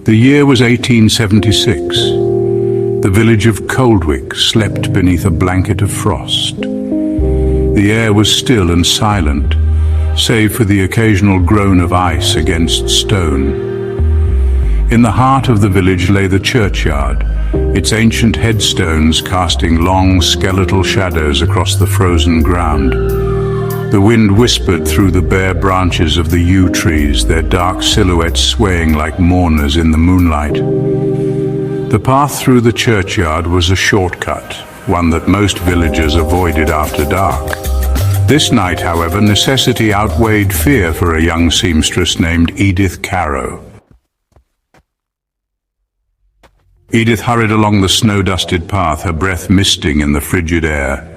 The year was 1876. The village of Coldwick slept beneath a blanket of frost. The air was still and silent, save for the occasional groan of ice against stone. In the heart of the village lay the churchyard, its ancient headstones casting long skeletal shadows across the frozen ground. The wind whispered through the bare branches of the yew trees, their dark silhouettes swaying like mourners in the moonlight. The path through the churchyard was a shortcut, one that most villagers avoided after dark. This night, however, necessity outweighed fear for a young seamstress named Edith Carrow. Edith hurried along the snow-dusted path, her breath misting in the frigid air.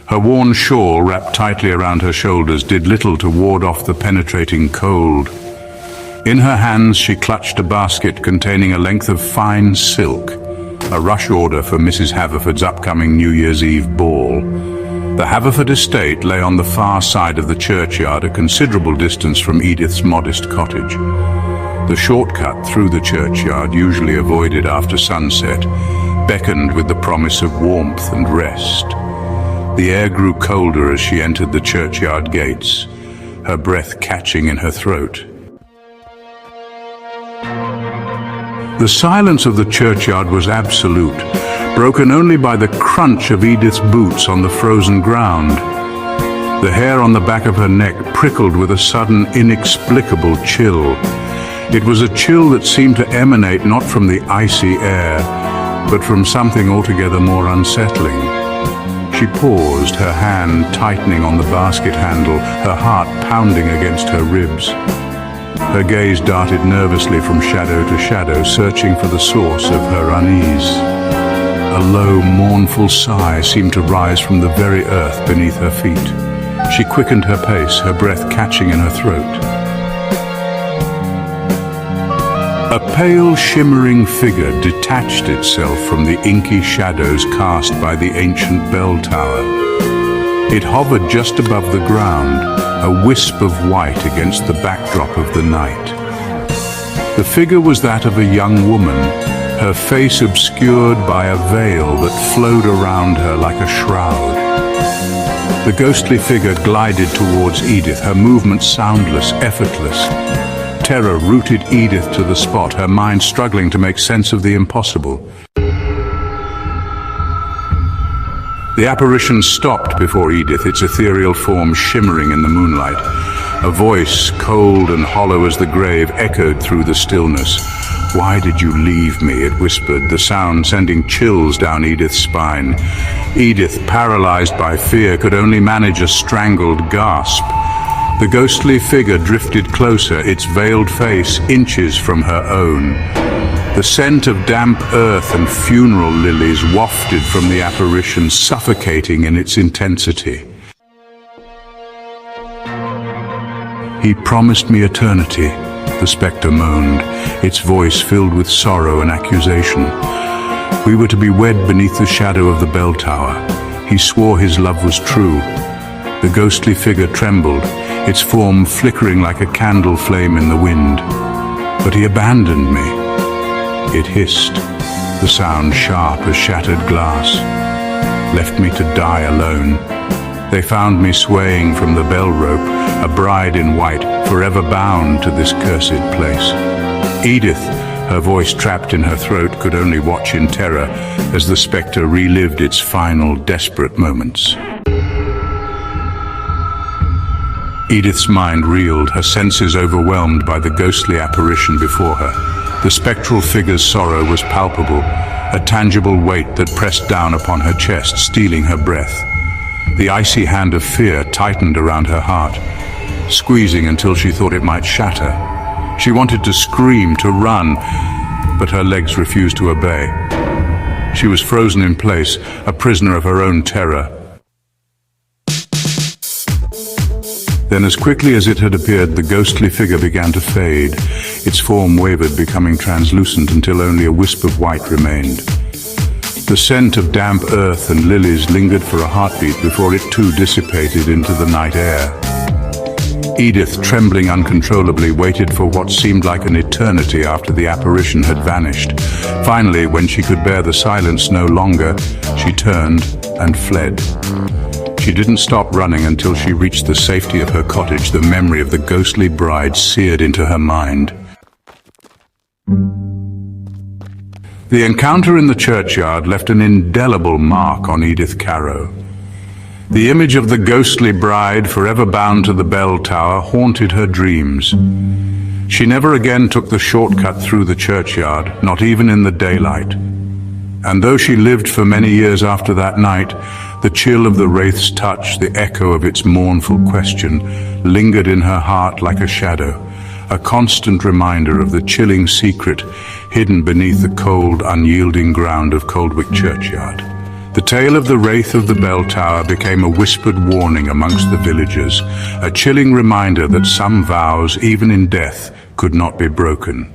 Her worn shawl, wrapped tightly around her shoulders, did little to ward off the penetrating cold. In her hands she clutched a basket containing a length of fine silk, a rush order for Mrs. Haverford's upcoming New Year's Eve ball. The Haverford estate lay on the far side of the churchyard, a considerable distance from Edith's modest cottage. The shortcut through the churchyard, usually avoided after sunset, beckoned with the promise of warmth and rest. The air grew colder as she entered the churchyard gates, her breath catching in her throat. The silence of the churchyard was absolute, broken only by the crunch of Edith's boots on the frozen ground. The hair on the back of her neck prickled with a sudden, inexplicable chill. It was a chill that seemed to emanate not from the icy air, but from something altogether more unsettling. She paused, her hand tightening on the basket handle, her heart pounding against her ribs. Her gaze darted nervously from shadow to shadow, searching for the source of her unease. A low, mournful sigh seemed to rise from the very earth beneath her feet. She quickened her pace, her breath catching in her throat. A pale, shimmering figure detached itself from the inky shadows cast by the ancient bell tower. It hovered just above the ground, a wisp of white against the backdrop of the night. The figure was that of a young woman, her face obscured by a veil that flowed around her like a shroud. The ghostly figure glided towards Edith, her movements soundless, effortless. Terror rooted Edith to the spot, her mind struggling to make sense of the impossible. The apparition stopped before Edith, its ethereal form shimmering in the moonlight. A voice, cold and hollow as the grave, echoed through the stillness. "Why did you leave me?" it whispered, the sound sending chills down Edith's spine. Edith, paralyzed by fear, could only manage a strangled gasp. The ghostly figure drifted closer, its veiled face inches from her own. The scent of damp earth and funeral lilies wafted from the apparition, suffocating in its intensity. "He promised me eternity," the spectre moaned, its voice filled with sorrow and accusation. "We were to be wed beneath the shadow of the bell tower. He swore his love was true." The ghostly figure trembled, its form flickering like a candle flame in the wind. "But he abandoned me," it hissed, the sound sharp as shattered glass. "Left me to die alone. They found me swaying from the bell rope, a bride in white, forever bound to this cursed place." Edith, her voice trapped in her throat, could only watch in terror as the spectre relived its final desperate moments. Edith's mind reeled, her senses overwhelmed by the ghostly apparition before her. The spectral figure's sorrow was palpable, a tangible weight that pressed down upon her chest, stealing her breath. The icy hand of fear tightened around her heart, squeezing until she thought it might shatter. She wanted to scream, to run, but her legs refused to obey. She was frozen in place, a prisoner of her own terror. Then, as quickly as it had appeared, the ghostly figure began to fade. Its form wavered, becoming translucent until only a wisp of white remained. The scent of damp earth and lilies lingered for a heartbeat before it too dissipated into the night air. Edith, trembling uncontrollably, waited for what seemed like an eternity after the apparition had vanished. Finally, when she could bear the silence no longer, she turned and fled. She didn't stop running until she reached the safety of her cottage, the memory of the ghostly bride seared into her mind. The encounter in the churchyard left an indelible mark on Edith Carrow. The image of the ghostly bride, forever bound to the bell tower, haunted her dreams. She never again took the shortcut through the churchyard, not even in the daylight. And though she lived for many years after that night, the chill of the Wraith's touch, the echo of its mournful question, lingered in her heart like a shadow, a constant reminder of the chilling secret hidden beneath the cold, unyielding ground of Coldwick Churchyard. The tale of the Wraith of the bell tower became a whispered warning amongst the villagers, a chilling reminder that some vows, even in death, could not be broken.